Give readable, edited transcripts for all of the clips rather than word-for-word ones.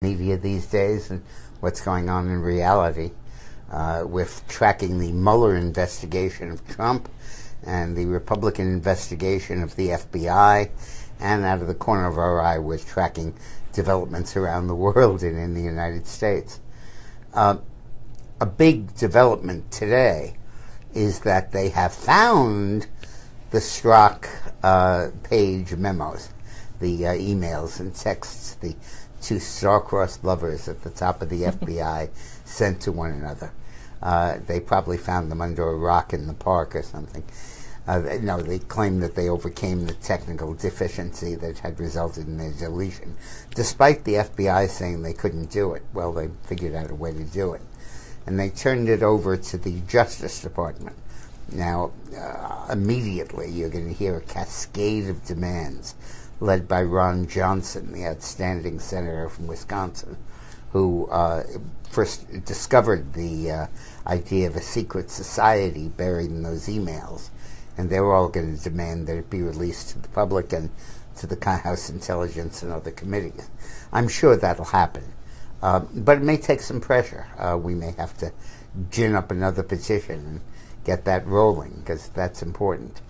media these days and what's going on in reality with tracking the Mueller investigation of Trump and the Republican investigation of the FBI, and out of the corner of our eye we're tracking developments around the world and in the United States. A big development today is that they have found the Strzok page memos, the emails and texts the two star-crossed lovers at the top of the FBI sent to one another. They probably found them under a rock in the park or something. No, they claim that they overcame the technical deficiency that had resulted in their deletion, despite the FBI saying they couldn't do it. Well, they figured out a way to do it. And they turned it over to the Justice Department. Now, immediately you're going to hear a cascade of demands led by Ron Johnson, the outstanding senator from Wisconsin, who first discovered the idea of a secret society buried in those emails. And they were all going to demand that it be released to the public and to the House Intelligence and other committees. I'm sure that'll happen. But it may take some pressure. We may have to gin up another petition and get that rolling, because that's important.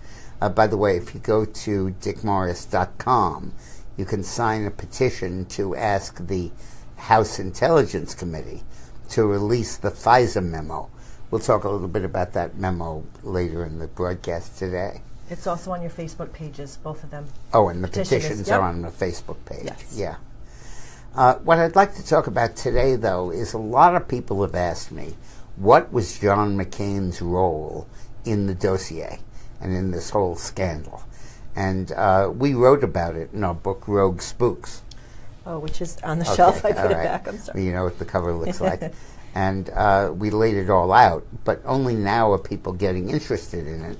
By the way, if you go to dickmorris.com, you can sign a petition to ask the House Intelligence Committee to release the FISA memo. We'll talk a little bit about that memo later in the broadcast today. It's also on your Facebook pages, both of them. Oh, and the petitions are on the Facebook page. Yes. Yeah. What I'd like to talk about today, though, is a lot of people have asked me, what was John McCain's role in the dossier and in this whole scandal? And we wrote about it in our book, Rogue Spooks. Oh, which is on the shelf. I put it back. I'm sorry. You know what the cover looks like. And we laid it all out, but only now are people getting interested in it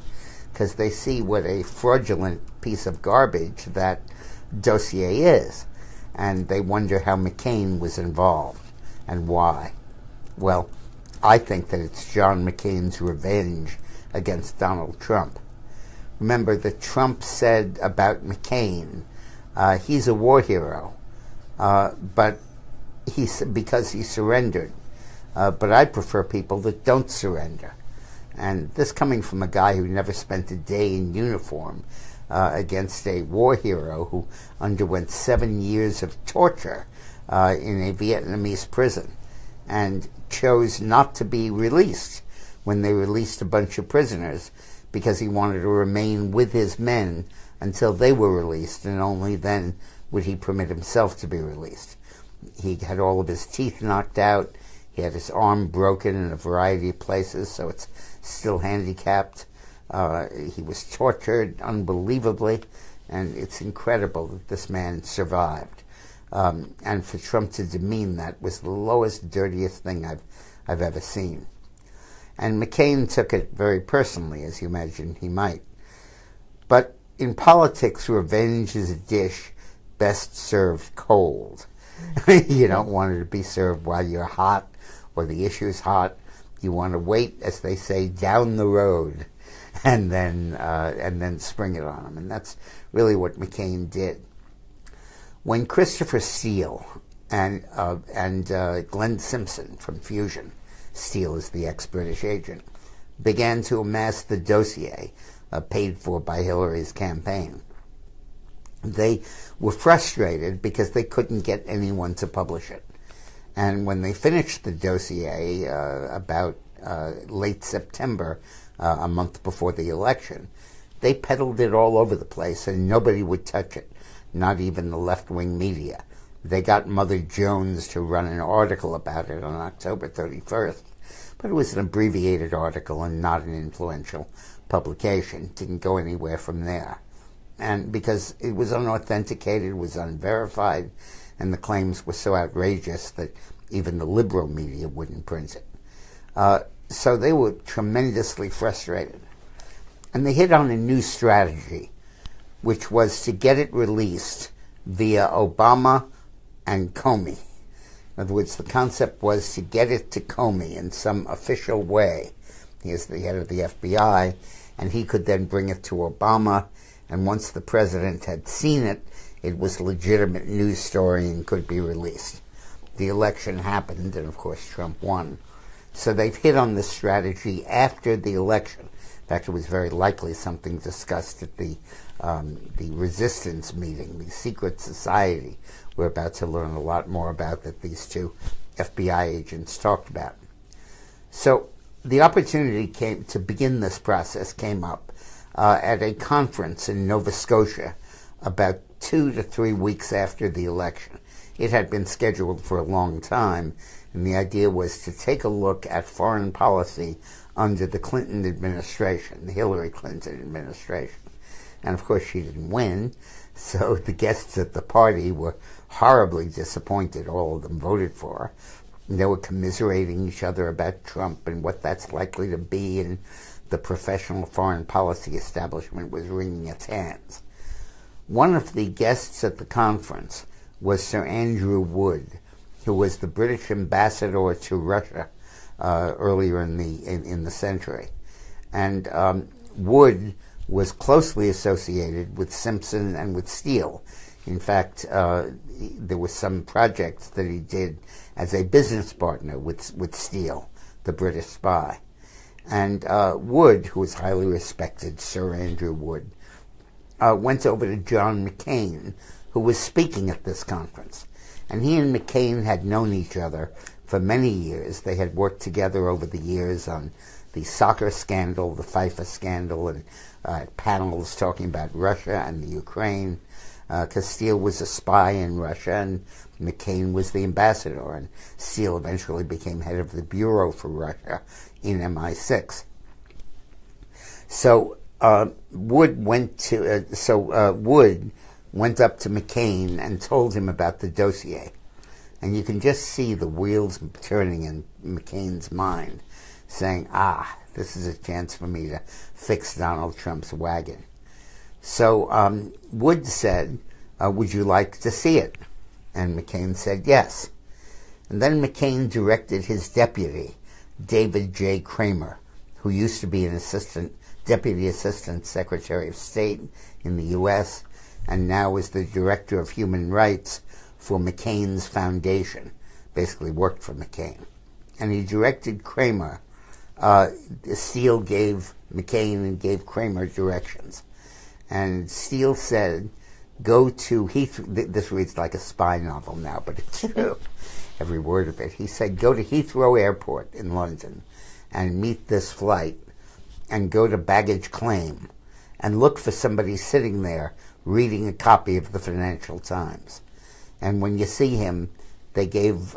because they see what a fraudulent piece of garbage that dossier is. And they wonder how McCain was involved and why. Well, I think that it's John McCain's revenge against Donald Trump. Remember that Trump said about McCain, he's a war hero, but because he surrendered. But I prefer people that don't surrender. And this coming from a guy who never spent a day in uniform against a war hero who underwent 7 years of torture in a Vietnamese prison and chose not to be released when they released a bunch of prisoners because he wanted to remain with his men until they were released, and only then would he permit himself to be released. He had all of his teeth knocked out. He had his arm broken in a variety of places, so it's still handicapped. He was tortured unbelievably, and it's incredible that this man survived. And for Trump to demean that was the lowest, dirtiest thing I've ever seen. And McCain took it very personally, as you imagine he might. But in politics, revenge is a dish best served cold. You don't want it to be served while you're hot or the issue's hot. You want to wait, as they say, down the road and then spring it on them. And that's really what McCain did. When Christopher Steele and Glenn Simpson from Fusion, Steele is the ex-British agent, began to amass the dossier paid for by Hillary's campaign, they were frustrated because they couldn't get anyone to publish it. And when they finished the dossier about late September, a month before the election, they peddled it all over the place and nobody would touch it, not even the left-wing media. They got Mother Jones to run an article about it on October 31st, but it was an abbreviated article and not an influential publication. It didn't go anywhere from there. And because it was unauthenticated, it was unverified, and the claims were so outrageous that even the liberal media wouldn't print it. So they were tremendously frustrated. And they hit on a new strategy, which was to get it released via Obama and Comey. In other words, the concept was to get it to Comey in some official way. He is the head of the FBI, and he could then bring it to Obama. And once the president had seen it, it was a legitimate news story and could be released. the election happened, and of course Trump won. So they've hit on this strategy after the election. In fact, it was very likely something discussed at the resistance meeting, the secret society we're about to learn a lot more about, that these two FBI agents talked about. So the opportunity to begin this process came up at a conference in Nova Scotia about 2 to 3 weeks after the election. It had been scheduled for a long time, and the idea was to take a look at foreign policy under the Clinton administration, the Hillary Clinton administration. And of course she didn't win, so the guests at the party were horribly disappointed. All of them voted for her. And they were commiserating each other about Trump and what that's likely to be, and the professional foreign policy establishment was wringing its hands. One of the guests at the conference was Sir Andrew Wood, who was the British ambassador to Russia earlier in the century. And Wood was closely associated with Simpson and with Steele. In fact, there were some projects that he did as a business partner with Steele, the British spy. And Wood, who was highly respected, Sir Andrew Wood, went over to John McCain, who was speaking at this conference. And he and McCain had known each other for many years. They had worked together over the years on the soccer scandal, the FIFA scandal, and panels talking about Russia and the Ukraine, because Steele was a spy in Russia and McCain was the ambassador, and Steele eventually became head of the Bureau for Russia in MI6. So Wood went up to McCain and told him about the dossier. And you can just see the wheels turning in McCain's mind, saying, this is a chance for me to fix Donald Trump's wagon. So Wood said, would you like to see it? And McCain said yes. And then McCain directed his deputy, David J. Kramer, who used to be an Deputy Assistant Secretary of State in the U.S., and now is the Director of Human Rights for McCain's Foundation, basically worked for McCain. And he directed Kramer. Steele gave McCain and gave Kramer directions. And Steele said, go to Heathrow. This reads like a spy novel now, but it's true. Every word of it. He said, go to Heathrow Airport in London and meet this flight and go to baggage claim and look for somebody sitting there reading a copy of the Financial Times. And when you see him, they gave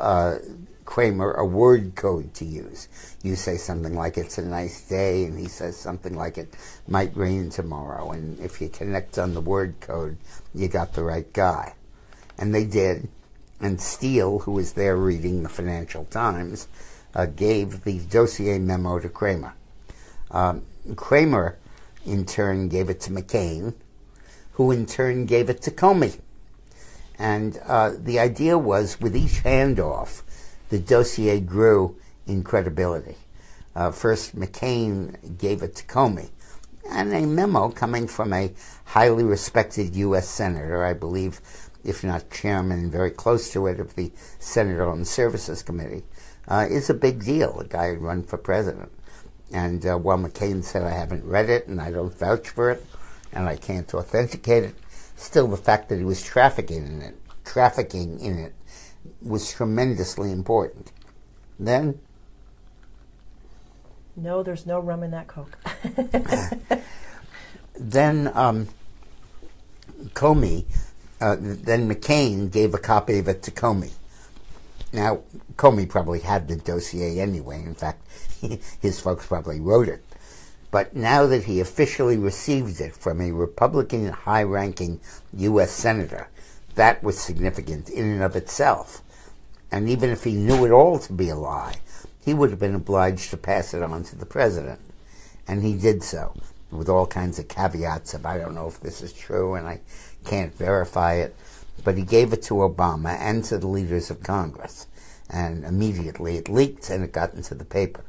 Kramer a word code to use. You say something like, it's a nice day, and he says something like, it might rain tomorrow. And if you connect on the word code, you got the right guy. And they did. And Steele, who was there reading the Financial Times, gave the dossier memo to Kramer. Kramer, in turn, gave it to McCain, who in turn gave it to Comey. And the idea was, with each handoff, the dossier grew in credibility. First, McCain gave it to Comey, and a memo coming from a highly respected U.S. senator, I believe, if not chairman, very close to it, of the Senate Armed Services Committee, is a big deal. A guy who'd run for president. And while McCain said, I haven't read it, and I don't vouch for it, and I can't authenticate it, still the fact that he was trafficking in it was tremendously important. Then? No, there's no rum in that Coke. Then then McCain gave a copy of it to Comey. Now, Comey probably had the dossier anyway. In fact, his folks probably wrote it. But now that he officially received it from a Republican high-ranking U.S. senator, that was significant in and of itself. And even if he knew it all to be a lie, he would have been obliged to pass it on to the president. And he did so, with all kinds of caveats of, I don't know if this is true and I can't verify it. But he gave it to Obama and to the leaders of Congress. And immediately it leaked and it got into the paper.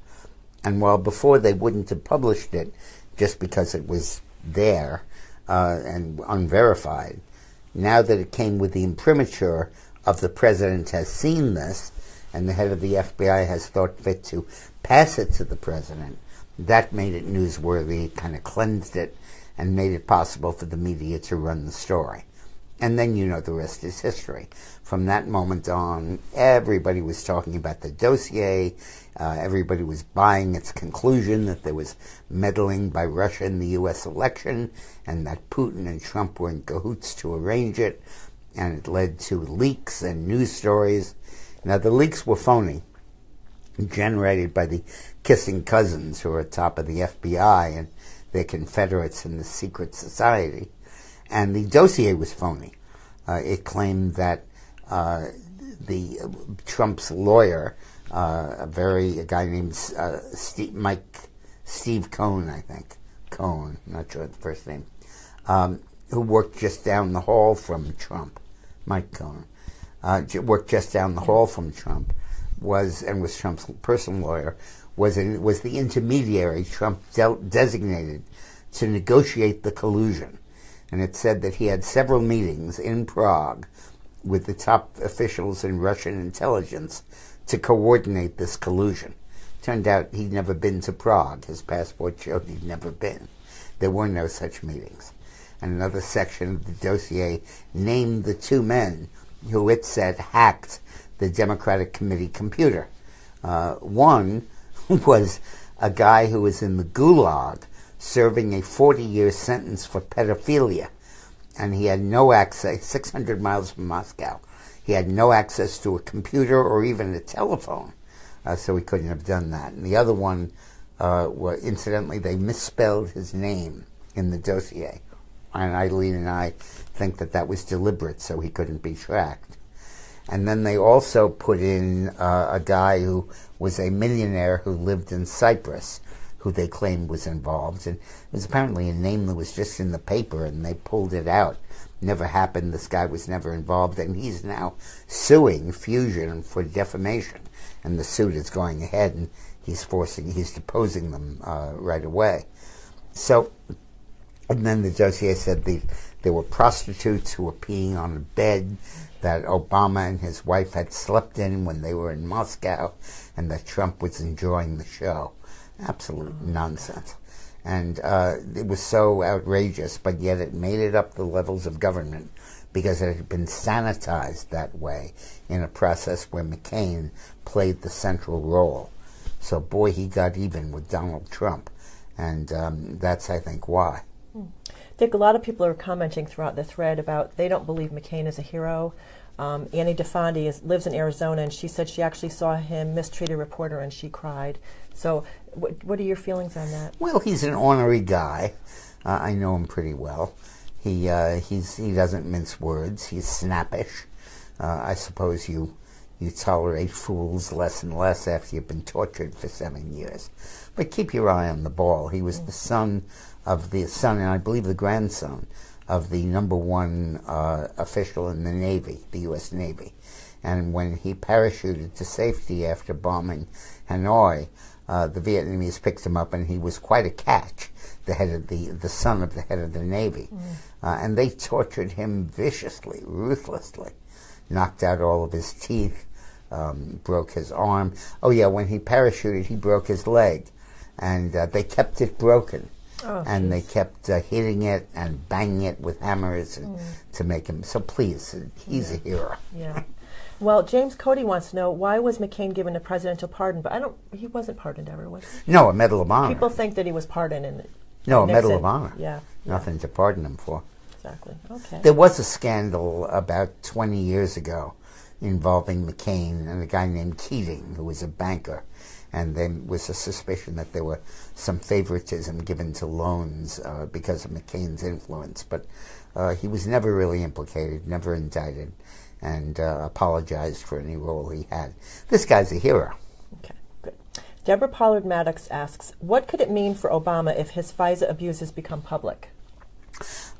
And while before they wouldn't have published it just because it was there and unverified, now that it came with the imprimatur of the president has seen this, and the head of the FBI has thought fit to pass it to the president, that made it newsworthy, kind of cleansed it, and made it possible for the media to run the story. And then you know the rest is history. From that moment on, everybody was talking about the dossier. Everybody was buying its conclusion that there was meddling by Russia in the U.S. election, and that Putin and Trump were in cahoots to arrange it. And it led to leaks and news stories. Now, the leaks were phony, generated by the kissing cousins who are atop of the FBI and their confederates in the secret society. And the dossier was phony. It claimed that Trump's lawyer, a guy named Steve Cohn, I think, Cohn, not sure the first name, who worked just down the hall from Trump, Mike Cohn, worked just down the hall from Trump, was Trump's personal lawyer, was the intermediary Trump designated to negotiate the collusion. And it said that he had several meetings in Prague with the top officials in Russian intelligence to coordinate this collusion. Turned out he'd never been to Prague. His passport showed he'd never been. There were no such meetings. And another section of the dossier named the two men who it said hacked the Democratic Committee computer. One was a guy who was in the Gulag serving a 40-year sentence for pedophilia, and he had no access, 600 miles from Moscow. He had no access to a computer or even a telephone, so he couldn't have done that. And the other one, incidentally, they misspelled his name in the dossier, and Eileen and I think that that was deliberate so he couldn't be tracked. And then they also put in a guy who was a millionaire who lived in Cyprus, who they claimed was involved. And it was apparently a name that was just in the paper, and they pulled it out. Never happened. This guy was never involved, and he's now suing Fusion for defamation. And the suit is going ahead, and he's deposing them right away. So, and then the dossier said there were prostitutes who were peeing on a bed that Obama and his wife had slept in when they were in Moscow, and that Trump was enjoying the show. Absolute nonsense. And it was so outrageous, but yet it made it up the levels of government because it had been sanitized that way in a process where McCain played the central role. So, boy, he got even with Donald Trump. And that's, I think, why. I think a lot of people are commenting throughout the thread about they don't believe McCain is a hero. Annie DeFondi lives in Arizona, and she said she actually saw him mistreat a reporter, and she cried. So what are your feelings on that? Well, he's an ornery guy. I know him pretty well. He doesn't mince words. He's snappish. I suppose you tolerate fools less and less after you've been tortured for 7 years. But keep your eye on the ball. He was the son, and I believe the grandson, of the #1 official in the Navy, the U.S. Navy. And when he parachuted to safety after bombing Hanoi, the Vietnamese picked him up, and he was quite a catch, the son of the head of the Navy. And they tortured him viciously, ruthlessly, knocked out all of his teeth, broke his arm. Oh, yeah, when he parachuted, he broke his leg, and they kept it broken. And they kept hitting it and banging it with hammers to make him. So please, he's a hero. Yeah. Well, James Cody wants to know, why was McCain given a presidential pardon? But he wasn't pardoned ever, was he? No, a Medal of Honor. People think that he was pardoned. No, a Medal of Honor. Yeah. Nothing to pardon him for. Exactly. Okay. There was a scandal about 20 years ago involving McCain and a guy named Keating, who was a banker. And there was a suspicion that there were some favoritism given to loans because of McCain's influence. But he was never really implicated, never indicted, and apologized for any role he had. This guy's a hero. Okay, good. Deborah Pollard Maddox asks, what could it mean for Obama if his FISA abuses become public?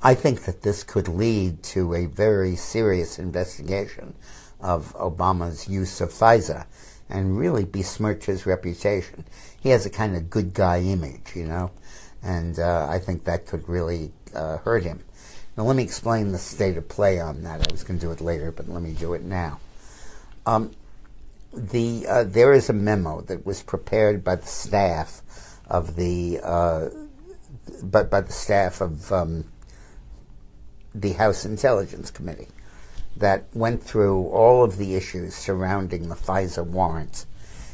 I think that this could lead to a very serious investigation of Obama's use of FISA, and really besmirch his reputation. He has a kind of good guy image, you know, and I think that could really hurt him. Now, let me explain the state of play on that. I was going to do it later, but let me do it now. There is a memo that was prepared by the staff of the the House Intelligence Committee that went through all of the issues surrounding the FISA warrants,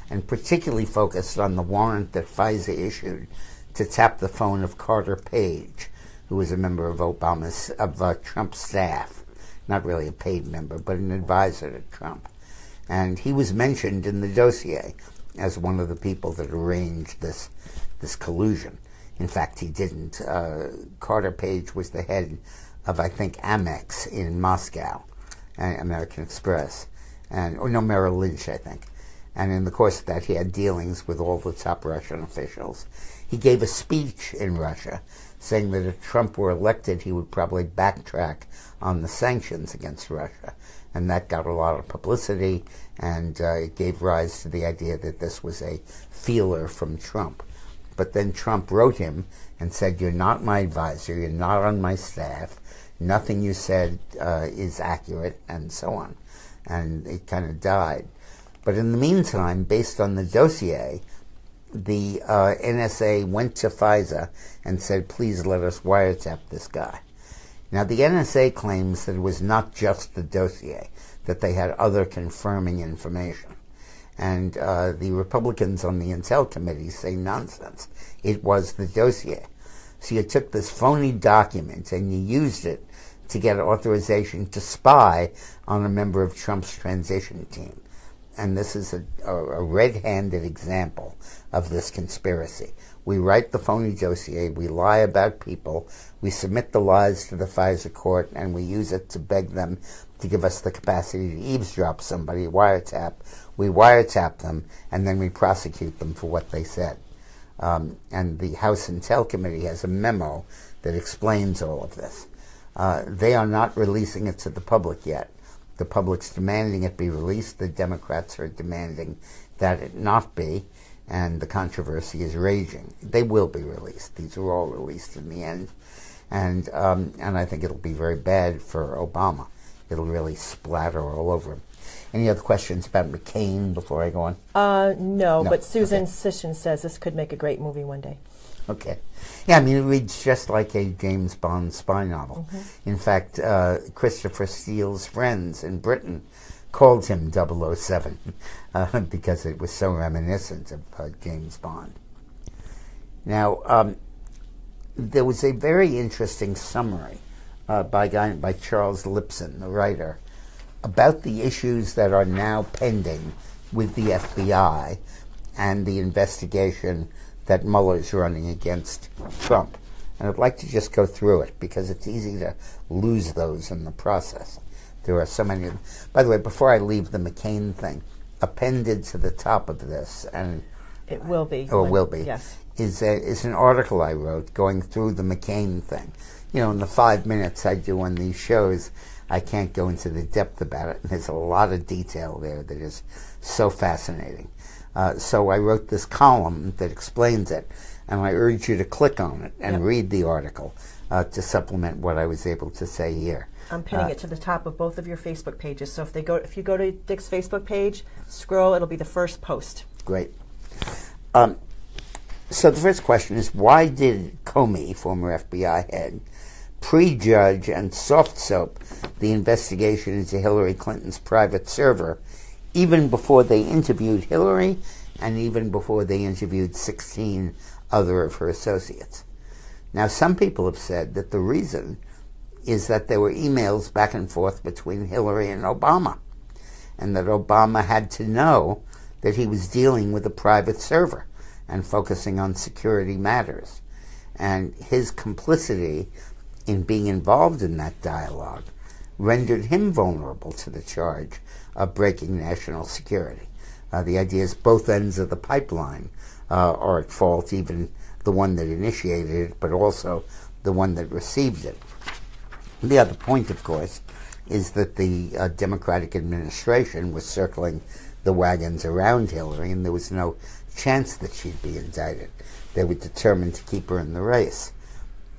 and particularly focused on the warrant that FISA issued to tap the phone of Carter Page, who was a member of Trump's staff, not really a paid member, but an advisor to Trump. And he was mentioned in the dossier as one of the people that arranged this collusion. In fact, he didn't. Carter Page was the head of, I think, Amex in Moscow, American Express, Merrill Lynch, I think. And in the course of that, he had dealings with all the top Russian officials. He gave a speech in Russia saying that if Trump were elected, he would probably backtrack on the sanctions against Russia. And that got a lot of publicity, and it gave rise to the idea that this was a feeler from Trump. But then Trump wrote him and said, "You're not my advisor, you're not on my staff, nothing you said is accurate," and so on. And it kind of died. But in the meantime, based on the dossier, the NSA went to FISA and said, "Please let us wiretap this guy." Now, the NSA claims that it was not just the dossier, that they had other confirming information. And the Republicans on the Intel Committee say nonsense. It was the dossier. So you took this phony document and you used it to get authorization to spy on a member of Trump's transition team. And this is a red-handed example of this conspiracy. We write the phony dossier, we lie about people, we submit the lies to the FISA court, and we use it to beg them to give us the capacity to eavesdrop somebody, wiretap. We wiretap them, and then we prosecute them for what they said. And the House Intel Committee has a memo that explains all of this. They are not releasing it to the public yet. The public's demanding it be released. The Democrats are demanding that it not be, and the controversy is raging. They will be released. These are all released in the end, and I think it'll be very bad for Obama. It'll really splatter all over him. Any other questions about McCain before I go on? No, but Susan Sisson says this could make a great movie one day. Okay. Yeah, I mean, it reads just like a James Bond spy novel. In fact, Christopher Steele's friends in Britain called him 007 because it was so reminiscent of James Bond. Now, there was a very interesting summary by Charles Lipson, the writer, about the issues that are now pending with the FBI and the investigation that Mueller's running against Trump. And I'd like to just go through it because it's easy to lose those in the process. There are so many. By the way, before I leave the McCain thing, appended to the top of this, and it will be, yes, is an article I wrote going through the McCain thing. You know, in the 5 minutes I do on these shows, I can't go into the depth about it. And there's a lot of detail there that is so fascinating. So I wrote this column that explains it, and I urge you to click on it and read the article to supplement what I was able to say here. I'm pinning it to the top of both of your Facebook pages. So if you go to Dick's Facebook page, scroll, it'll be the first post. Great. So the first question is, why did Comey, former FBI head, prejudge and soft soap the investigation into Hillary Clinton's private server even before they interviewed Hillary and even before they interviewed 16 other of her associates? Now, some people have said that the reason is that there were emails back and forth between Hillary and Obama, and that Obama had to know that he was dealing with a private server and focusing on security matters. And his complicity in being involved in that dialogue rendered him vulnerable to the charge of breaking national security. The idea is both ends of the pipeline are at fault, even the one that initiated it, but also the one that received it. The other point, of course, is that the Democratic administration was circling the wagons around Hillary, and there was no chance that she'd be indicted. They were determined to keep her in the race.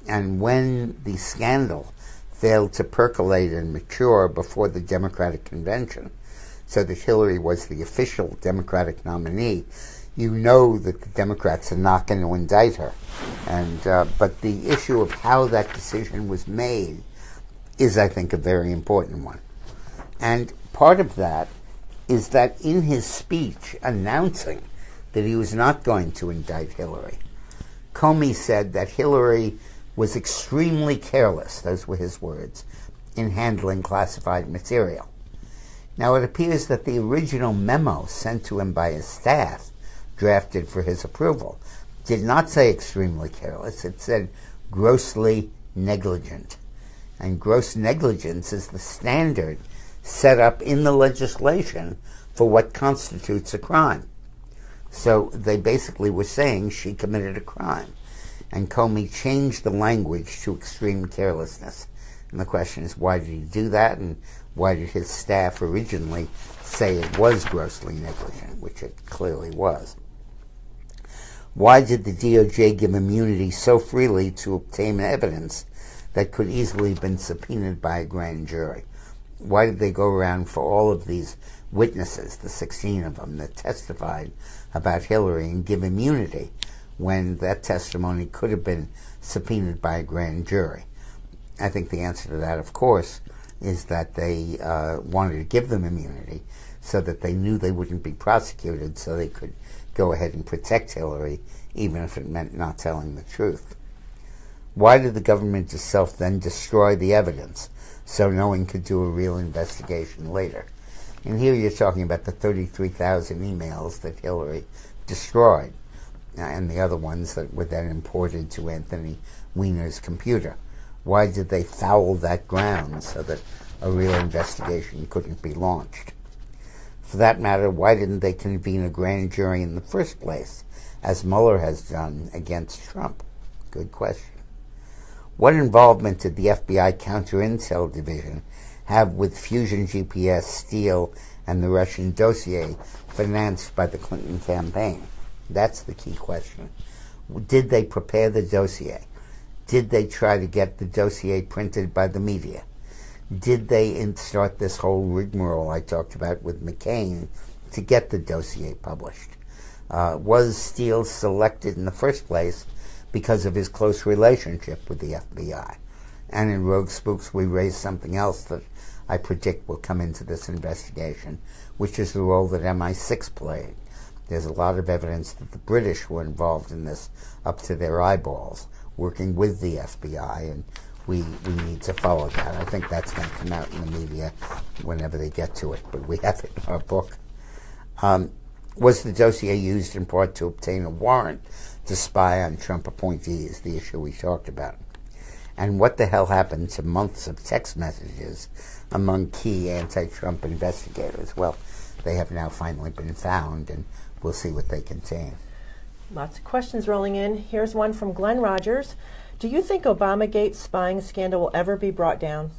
And when the scandal failed to percolate and mature before the Democratic convention, so that Hillary was the official Democratic nominee, you know that the Democrats are not going to indict her. And but the issue of how that decision was made is, I think, a very important one. And part of that is that in his speech announcing that he was not going to indict Hillary, Comey said that Hillary was extremely careless, those were his words, in handling classified material. Now, it appears that the original memo sent to him by his staff, drafted for his approval, did not say extremely careless. It said grossly negligent. And gross negligence is the standard set up in the legislation for what constitutes a crime. So they basically were saying she committed a crime. And Comey changed the language to extreme carelessness. And the question is, why did he do that? And why did his staff originally say it was grossly negligent, which it clearly was? Why did the DOJ give immunity so freely to obtain evidence that could easily have been subpoenaed by a grand jury? Why did they go around for all of these witnesses, the 16 of them that testified about Hillary, and give immunity when that testimony could have been subpoenaed by a grand jury? I think the answer to that, of course, is that they wanted to give them immunity so that they knew they wouldn't be prosecuted, so they could go ahead and protect Hillary, even if it meant not telling the truth. Why did the government itself then destroy the evidence so no one could do a real investigation later? And here you're talking about the 33,000 emails that Hillary destroyed, and the other ones that were then imported to Anthony Weiner's computer. Why did they foul that ground so that a real investigation couldn't be launched? For that matter, why didn't they convene a grand jury in the first place, as Mueller has done against Trump? Good question. What involvement did the FBI Counterintel Division have with Fusion GPS, Steele, and the Russian dossier financed by the Clinton campaign? That's the key question. Did they prepare the dossier? Did they try to get the dossier printed by the media? Did they start this whole rigmarole I talked about with McCain to get the dossier published? Was Steele selected in the first place because of his close relationship with the FBI? And in Rogue Spooks, we raised something else that I predict will come into this investigation, which is the role that MI6 played. There's a lot of evidence that the British were involved in this up to their eyeballs, working with the FBI, and we need to follow that. I think that's going to come out in the media whenever they get to it, but we have it in our book. Was the dossier used in part to obtain a warrant to spy on Trump appointees, the issue we talked about? And what the hell happened to months of text messages among key anti-Trump investigators? Well, they have now finally been found, and we'll see what they contain. Lots of questions rolling in. Here's one from Glenn Rogers. Do you think Obamagate's spying scandal will ever be brought down?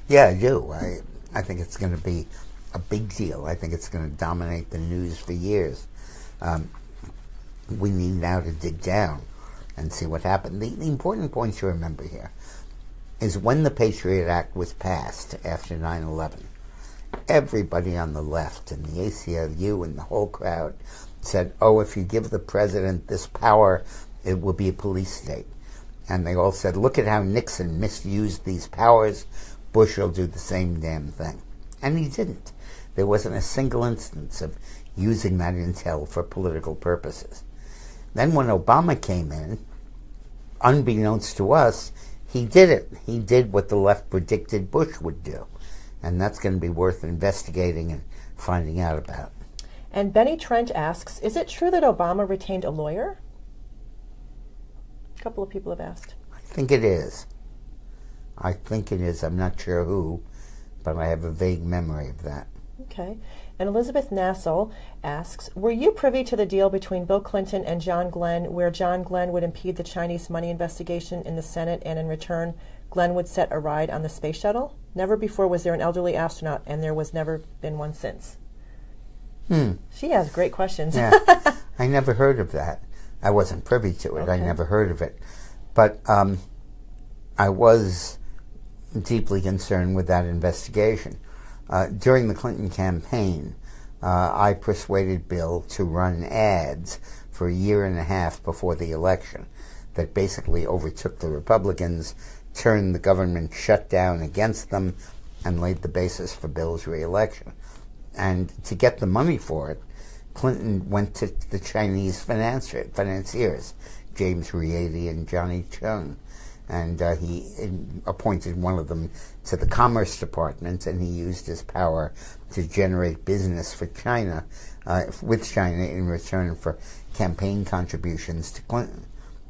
Yeah, I do. I think it's going to be a big deal. I think it's going to dominate the news for years. We need now to dig down and see what happened. The important point to remember here is when the Patriot Act was passed after 9/11, everybody on the left and the ACLU and the whole crowd said, oh, if you give the president this power, it will be a police state. And they all said, look at how Nixon misused these powers. Bush will do the same damn thing. And he didn't. There wasn't a single instance of using that intel for political purposes. Then when Obama came in, unbeknownst to us, he did it. He did what the left predicted Bush would do. And that's going to be worth investigating and finding out about. And Benny Trent asks, is it true that Obama retained a lawyer? A couple of people have asked. I think it is. I think it is. I'm not sure who, but I have a vague memory of that. Okay. And Elizabeth Nassel asks, were you privy to the deal between Bill Clinton and John Glenn where John Glenn would impede the Chinese money investigation in the Senate and in return Glenn would set a ride on the space shuttle? Never before was there an elderly astronaut, and there was never been one since. She has great questions. Yeah. I never heard of that. I wasn't privy to it. Okay. I never heard of it. But I was deeply concerned with that investigation. During the Clinton campaign, I persuaded Bill to run ads for a year and a half before the election that basically overtook the Republicans, turned the government shutdown against them, and laid the basis for Bill's reelection. And to get the money for it, Clinton went to the Chinese financiers, James Riady and Johnny Chung, and he appointed one of them to the Commerce Department, and he used his power to generate business for China, with China in return for campaign contributions to Clinton.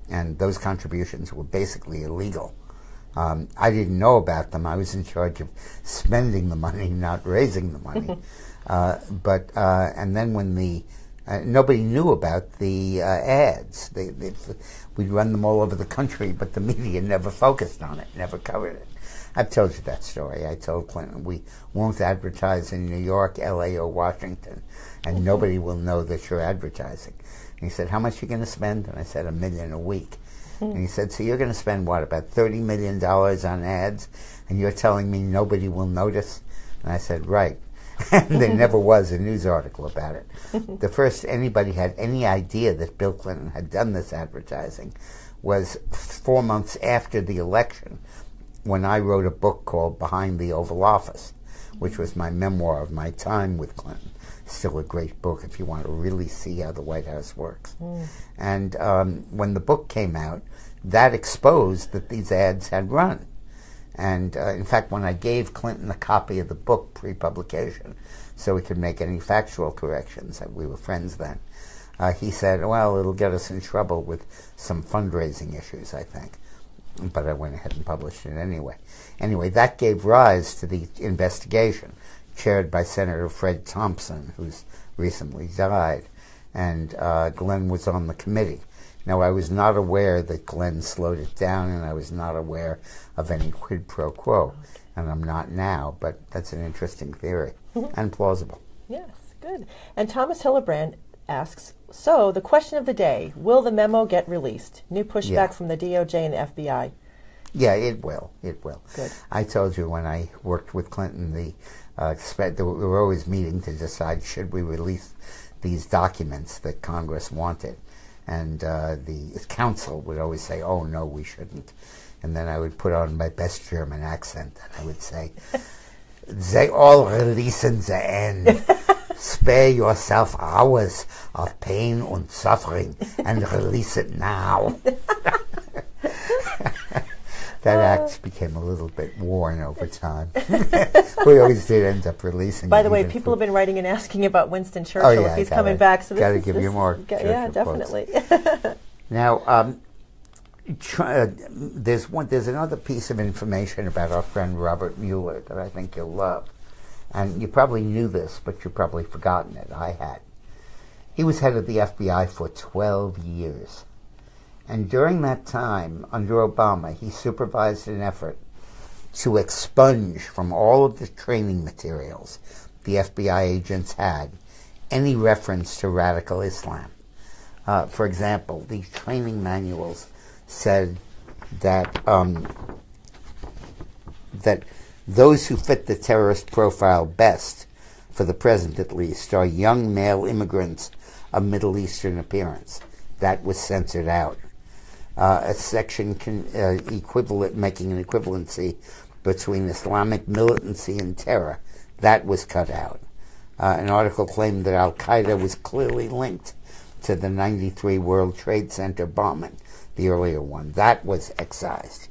And those contributions were basically illegal. I didn't know about them. I was in charge of spending the money, not raising the money. And then when nobody knew about the ads. We'd run them all over the country, but the media never focused on it, never covered it. I've told you that story. I told Clinton, we won't advertise in New York, L.A., or Washington, and nobody will know that you're advertising. And he said, how much are you going to spend? And I said, $1 million a week. And he said, so you're going to spend, what, about $30 million on ads, and you're telling me nobody will notice? And I said, right. And there never was a news article about it. The first anybody had any idea that Bill Clinton had done this advertising was 4 months after the election, when I wrote a book called Behind the Oval Office, which was my memoir of my time with Clinton. Still a great book if you want to really see how the White House works. And when the book came out, that exposed that these ads had run. And in fact, when I gave Clinton a copy of the book pre-publication so he could make any factual corrections, we were friends then, he said, well, it'll get us in trouble with some fundraising issues, I think. But I went ahead and published it anyway. Anyway, that gave rise to the investigation, chaired by Senator Fred Thompson, who's recently died, and Glenn was on the committee. Now, I was not aware that Glenn slowed it down, and I was not aware of any quid pro quo, and I'm not now, but that's an interesting theory, and plausible. Yes, good. And Thomas Hillebrand asks, so the question of the day, will the memo get released? New pushback from the DOJ and the FBI. Yeah, it will. It will. Good. I told you when I worked with Clinton, we were always meeting to decide should we release these documents that Congress wanted. And the counsel would always say, oh, no, we shouldn't. And then I would put on my best German accent, and I would say, they all release in the end. Spare yourself hours of pain and suffering and release it now. That act became a little bit worn over time. We always did end up releasing. By the way, people have been writing and asking about Winston Churchill if he's coming back. So got to give you more. Yeah, definitely. Now, there's another piece of information about our friend Robert Mueller that I think you'll love, and you probably knew this, but you've probably forgotten it. I had. He was head of the FBI for 12 years. And during that time, under Obama, he supervised an effort to expunge from all of the training materials the FBI agents had any reference to radical Islam. For example, the training manuals said that that those who fit the terrorist profile best, for the present at least, are young male immigrants of Middle Eastern appearance. That was censored out. A section making an equivalency between Islamic militancy and terror, that was cut out. An article claimed that Al-Qaeda was clearly linked to the 93 World Trade Center bombing, the earlier one. That was excised.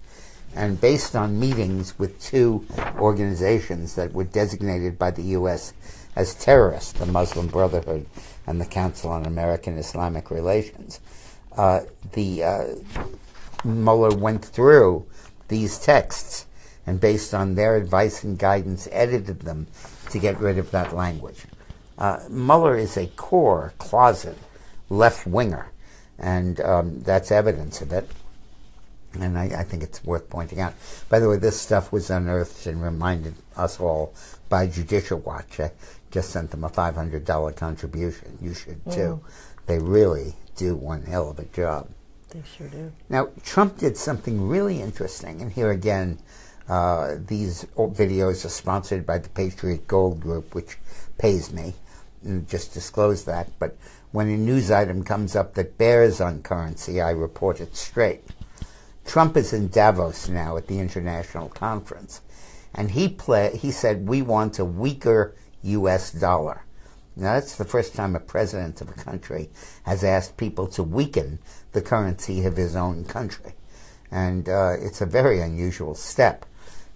And based on meetings with two organizations that were designated by the U.S. as terrorists, the Muslim Brotherhood and the Council on American Islamic Relations, Mueller went through these texts and based on their advice and guidance edited them to get rid of that language. Mueller is a core, closet left-winger, and that's evidence of it. And I think it's worth pointing out. By the way, this stuff was unearthed and reminded us all by Judicial Watch. I just sent them a $500 contribution. You should too. They really do one hell of a job. They sure do. Now, Trump did something really interesting, and here again, these videos are sponsored by the Patriot Gold Group, which pays me, and just disclose that. But when a news item comes up that bears on currency, I report it straight. Trump is in Davos now at the international conference, and he said, we want a weaker U.S. dollar. Now, that's the first time a president of a country has asked people to weaken the currency of his own country. And it's a very unusual step.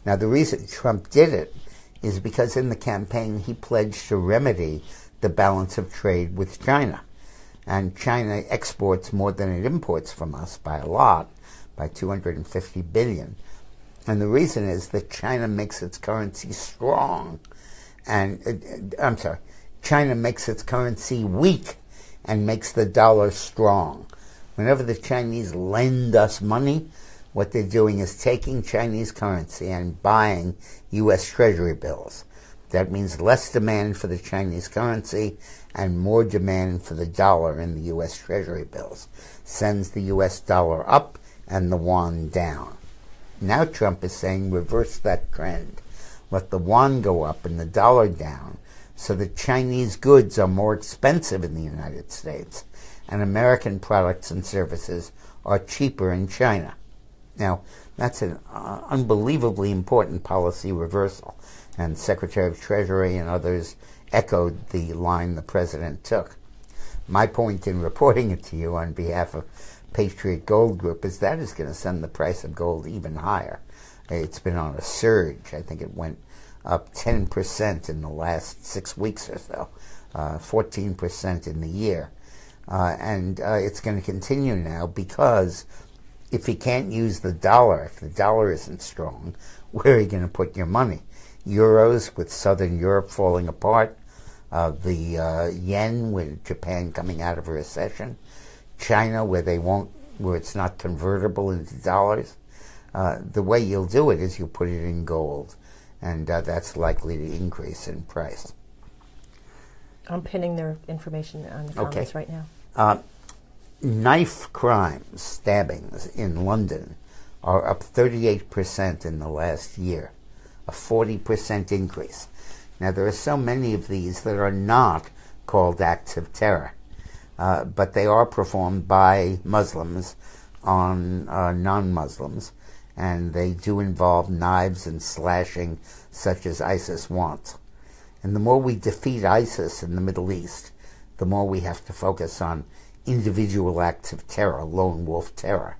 Now, the reason Trump did it is because in the campaign he pledged to remedy the balance of trade with China. And China exports more than it imports from us by a lot, by 250 billion. And the reason is that China makes its currency strong. And, China makes its currency weak and makes the dollar strong. Whenever the Chinese lend us money, what they're doing is taking Chinese currency and buying U.S. Treasury bills. That means less demand for the Chinese currency and more demand for the dollar in the U.S. Treasury bills. Sends the U.S. dollar up and the yuan down. Now Trump is saying reverse that trend. Let the yuan go up and the dollar down, so that Chinese goods are more expensive in the United States and American products and services are cheaper in China. Now, that's an unbelievably important policy reversal, and Secretary of Treasury and others echoed the line the president took. My point in reporting it to you on behalf of Patriot Gold Group is that is going to send the price of gold even higher. It's been on a surge. I think it went up 10% in the last 6 weeks or so, 14% in the year. And it's going to continue now because if you can't use the dollar, if the dollar isn't strong, where are you going to put your money? Euros with Southern Europe falling apart, the yen with Japan coming out of a recession, China where it's not convertible into dollars. The way you'll do it is you'll put it in gold, and that's likely to increase in price. I'm pinning their information on the comments right now. Knife crimes, stabbings in London are up 38% in the last year, a 40% increase. Now, there are so many of these that are not called acts of terror, but they are performed by Muslims on non-Muslims, and they do involve knives and slashing such as ISIS wants. And the more we defeat ISIS in the Middle East, the more we have to focus on individual acts of terror, lone wolf terror.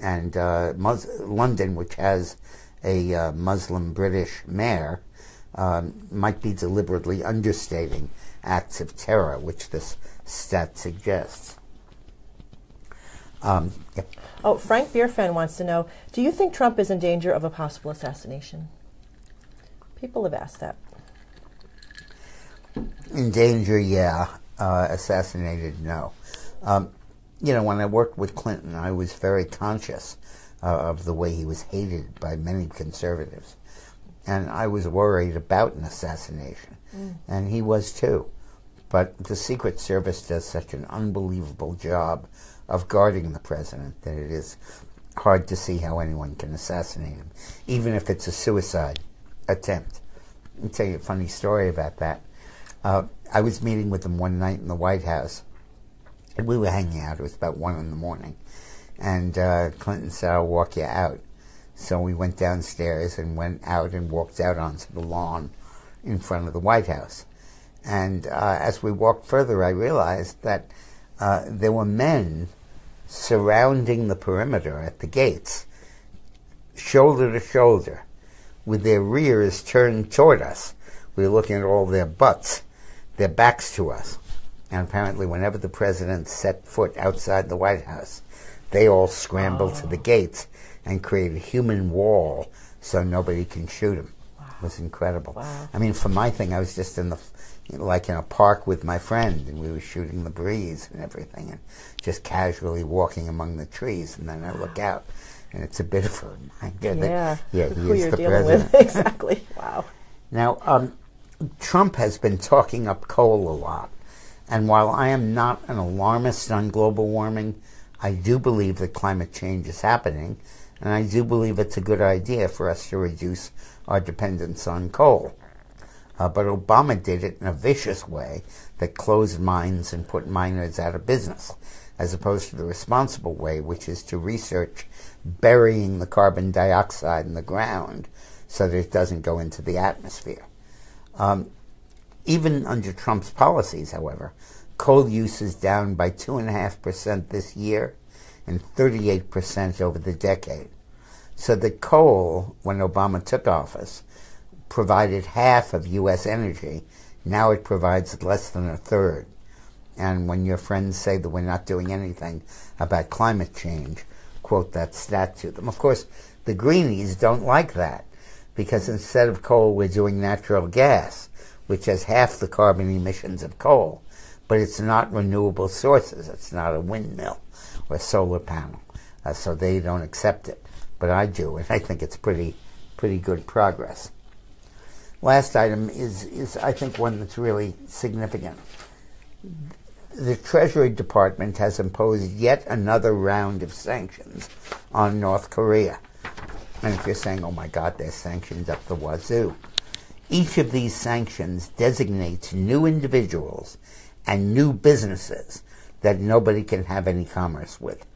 And London, which has a Muslim British mayor, might be deliberately understating acts of terror, which this stat suggests. Yep. Oh, Frank Beerfen wants to know, do you think Trump is in danger of a possible assassination? People have asked that. In danger, yeah. Assassinated, no. When I worked with Clinton, I was very conscious of the way he was hated by many conservatives. And I was worried about an assassination. And he was too. But the Secret Service does such an unbelievable job of guarding the president that it is hard to see how anyone can assassinate him, even if it's a suicide attempt. I'll tell you a funny story about that. I was meeting with him one night in the White House. And we were hanging out. It was about 1 in the morning. And Clinton said, I'll walk you out. So we went downstairs and went out and walked out onto the lawn in front of the White House. And as we walked further, I realized that there were men surrounding the perimeter at the gates, shoulder to shoulder, with their rears turned toward us. We were looking at all their butts, their backs to us. And apparently whenever the president set foot outside the White House, they all scrambled to the gates and created a human wall so nobody can shoot him. Wow. It was incredible. Wow. I mean, for my thing, I was just in a park with my friend, and we were shooting the breeze and everything, and just casually walking among the trees. And then I look out, and it's a bit of a reminder that, he is the president. With. Exactly. Wow. Now, Trump has been talking up coal a lot. And while I am not an alarmist on global warming, I do believe that climate change is happening, and I do believe it's a good idea for us to reduce our dependence on coal. But Obama did it in a vicious way that closed mines and put miners out of business, as opposed to the responsible way, which is to research burying the carbon dioxide in the ground so that it doesn't go into the atmosphere. Even under Trump's policies, however, coal use is down by 2.5% this year and 38% over the decade. So the coal, when Obama took office, provided half of U.S. energy. Now it provides less than a third. And when your friends say that we're not doing anything about climate change, quote that stat to them. Of course, the greenies don't like that, because instead of coal, we're doing natural gas, which has half the carbon emissions of coal. But it's not renewable sources. It's not a windmill or a solar panel. So they don't accept it. But I do, and I think it's pretty good progress. Last item is I think one that's really significant. The Treasury Department has imposed yet another round of sanctions on North Korea. And if you're saying, oh my God, there's sanctions up the wazoo. Each of these sanctions designates new individuals and new businesses that nobody can have any commerce with.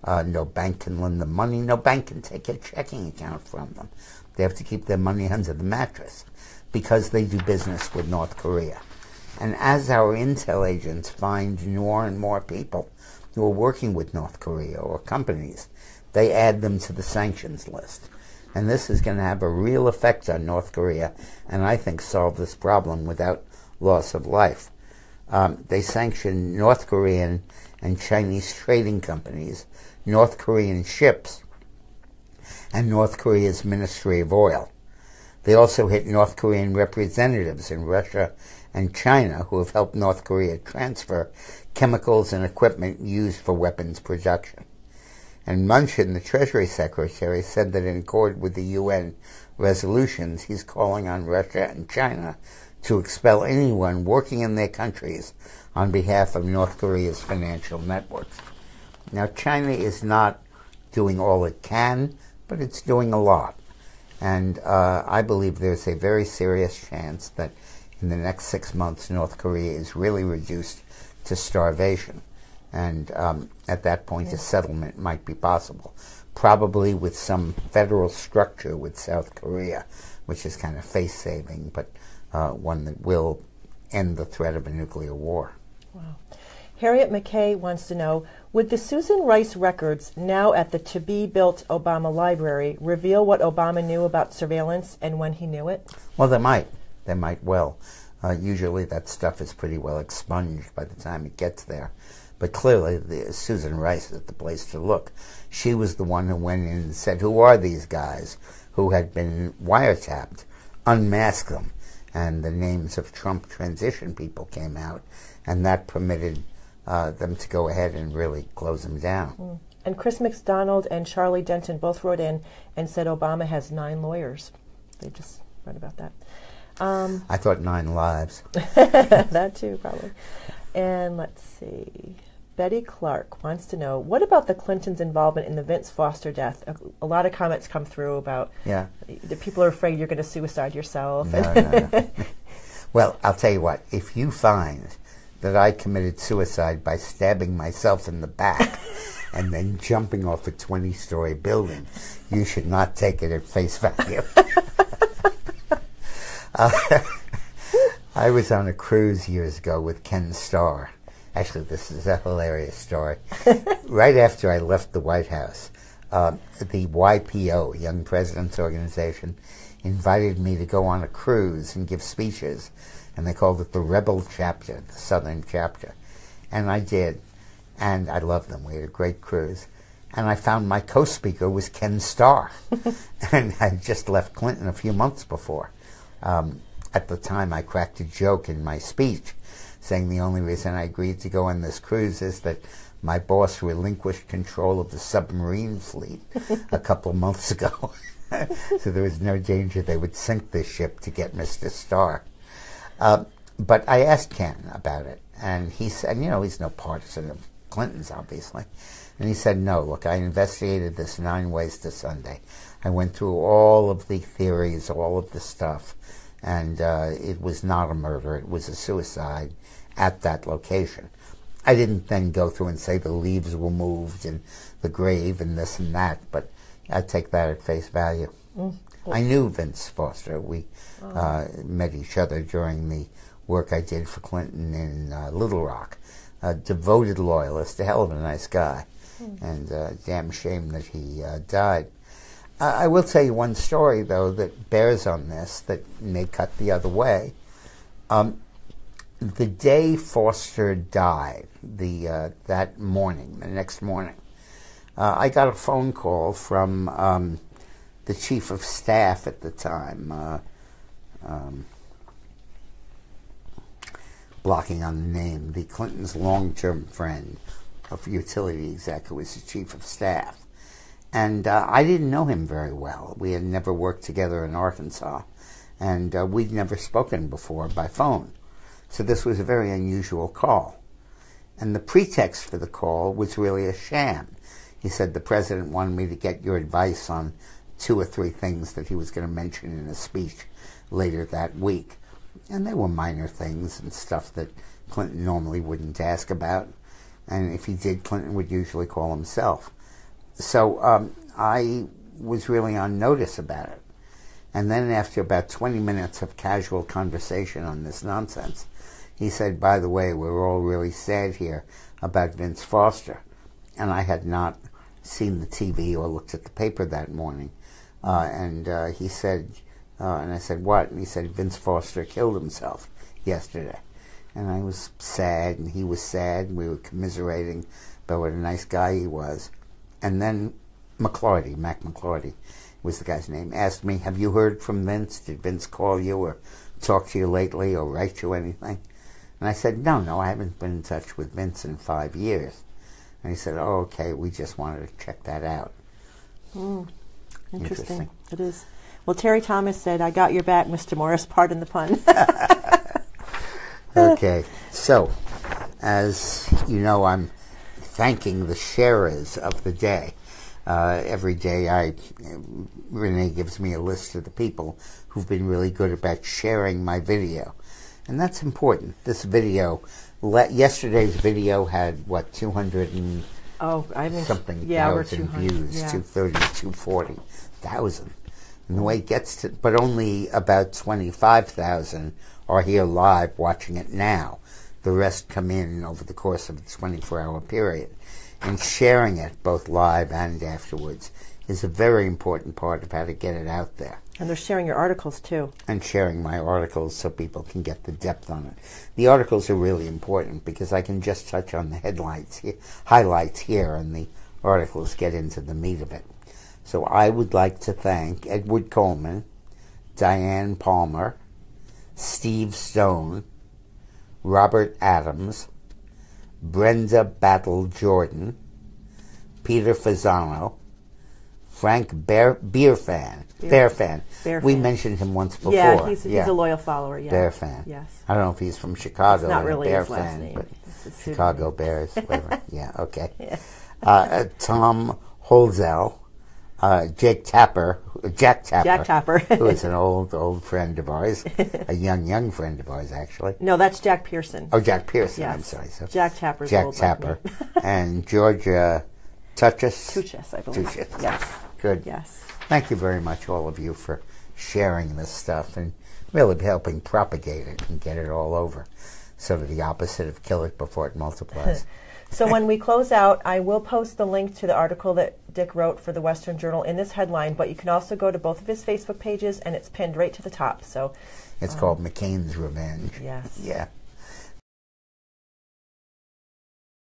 No bank can lend them money. No bank can take a checking account from them. They have to keep their money under the mattress because they do business with North Korea. And as our intel agents find more and more people who are working with North Korea or companies, they add them to the sanctions list. And this is going to have a real effect on North Korea, and I think solve this problem without loss of life. They sanction North Korean and Chinese trading companies, North Korean ships, and North Korea's Ministry of Oil. They also hit North Korean representatives in Russia and China who have helped North Korea transfer chemicals and equipment used for weapons production. And Mnuchin, the Treasury Secretary, said that in accord with the UN resolutions, he's calling on Russia and China to expel anyone working in their countries on behalf of North Korea's financial networks. Now, China is not doing all it can, but it's doing a lot. And I believe there's a very serious chance that in the next 6 months, North Korea is really reduced to starvation. And at that point, a settlement might be possible, probably with some federal structure with South Korea, which is kind of face-saving, but one that will end the threat of a nuclear war. Wow. Harriet McKay wants to know, would the Susan Rice records now at the to-be-built Obama Library reveal what Obama knew about surveillance and when he knew it? Well, they might. They might well. Usually that stuff is pretty well expunged by the time it gets there. But clearly, Susan Rice is the place to look. She was the one who went in and said, who are these guys who had been wiretapped? Unmask them. And the names of Trump transition people came out, and that permitted them to go ahead and really close them down. And Chris McDonald and Charlie Denton both wrote in and said Obama has 9 lawyers. They just read about that. I thought 9 lives. That too, probably. And let's see. Betty Clark wants to know, what about the Clintons' involvement in the Vince Foster death? A lot of comments come through about the people are afraid you're going to suicide yourself. No. Well, I'll tell you what. If you find that I committed suicide by stabbing myself in the back and then jumping off a 20-story building, you should not take it at face value. I was on a cruise years ago with Ken Starr. Actually, this is a hilarious story. Right after I left the White House, the YPO, Young Presidents Organization, invited me to go on a cruise and give speeches, and they called it the Rebel Chapter, the Southern Chapter. And I did, and I loved them. We had a great cruise. And I found my co-speaker was Ken Starr, and I just left Clinton a few months before. At the time, I cracked a joke in my speech, saying the only reason I agreed to go on this cruise is that my boss relinquished control of the submarine fleet a couple of months ago. So there was no danger they would sink this ship to get Mr. Starr. But I asked Ken about it, and he said, you know, he's no partisan of Clinton's, obviously. And he said, no, look, I investigated this 9 ways to Sunday. I went through all of the theories, all of the stuff, and it was not a murder. It was a suicide at that location. I didn't then go through and say the leaves were moved and the grave and this and that, but I take that at face value. I knew Vince Foster. We met each other during the work I did for Clinton in Little Rock. A devoted loyalist, a hell of a nice guy, and damn shame that he died. I will tell you one story, though, that bears on this, that may cut the other way. The day Foster died, that morning, the next morning, I got a phone call from the chief of staff at the time, blocking on the name, the Clinton's long-term friend, a utility exec who was the chief of staff. And I didn't know him very well. We had never worked together in Arkansas, and we'd never spoken before by phone. So this was a very unusual call. And the pretext for the call was really a sham. He said the president wanted me to get your advice on 2 or 3 things that he was going to mention in a speech later that week. And they were minor things and stuff that Clinton normally wouldn't ask about. And if he did, Clinton would usually call himself. So I was really on notice about it. And then after about 20 minutes of casual conversation on this nonsense, he said, by the way, we're all really sad here about Vince Foster. And I had not seen the TV or looked at the paper that morning. And he said, and I said, what? And he said, Vince Foster killed himself yesterday. And I was sad, and he was sad, and we were commiserating about what a nice guy he was. And then Mac McClarty was the guy's name, asked me, have you heard from Vince? Did Vince call you or talk to you lately or write you anything? And I said, no, I haven't been in touch with Vince in 5 years. And he said, oh, okay, we just wanted to check that out. Interesting. It is. Well, Terry Thomas said, I got your back, Mr. Morris, pardon the pun. Okay, so, as you know, I'm thanking the sharers of the day. Every day Renee gives me a list of the people who've been really good about sharing my video. And that's important. This video, yesterday's video had, what, 200 and something thousand views, 230, 240,000. And the way it gets to, but only about 25,000 are here live watching it now. The rest come in over the course of the 24-hour period. And sharing it, both live and afterwards, is a very important part of how to get it out there. And they're sharing your articles, too. And sharing my articles so people can get the depth on it. The articles are really important because I can just touch on the highlights here, and the articles get into the meat of it. So I would like to thank Edward Coleman, Diane Palmer, Steve Stone, Robert Adams, Brenda Battle Jordan, Peter Fasano, Frank Bear Fan. We mentioned him once before. Yeah, he's a loyal follower. Yeah. Bear Fan. Yes. I don't know if he's from Chicago. It's not really Bear his last Fan, name. but It's Chicago Bears. Whatever. Yeah. Okay. Yeah. Tom Holzel, Jack Tapper, who is an old friend of ours, a young friend of ours, actually. No, that's Jack Pearson. Oh, Jack Pearson. Yes. I'm sorry. So Jack Tapper's Jack old Tapper and Georgia Tuchis, I believe. Tuchis. Yes. Good. Yes. Thank you very much, all of you, for sharing this stuff and really helping propagate it and get it all over. Sort of the opposite of kill it before it multiplies. So when we close out, I will post the link to the article that Dick wrote for the Western Journal in this headline, but you can also go to both of his Facebook pages, and it's pinned right to the top. So it's called McCain's Revenge. Yes. Yeah.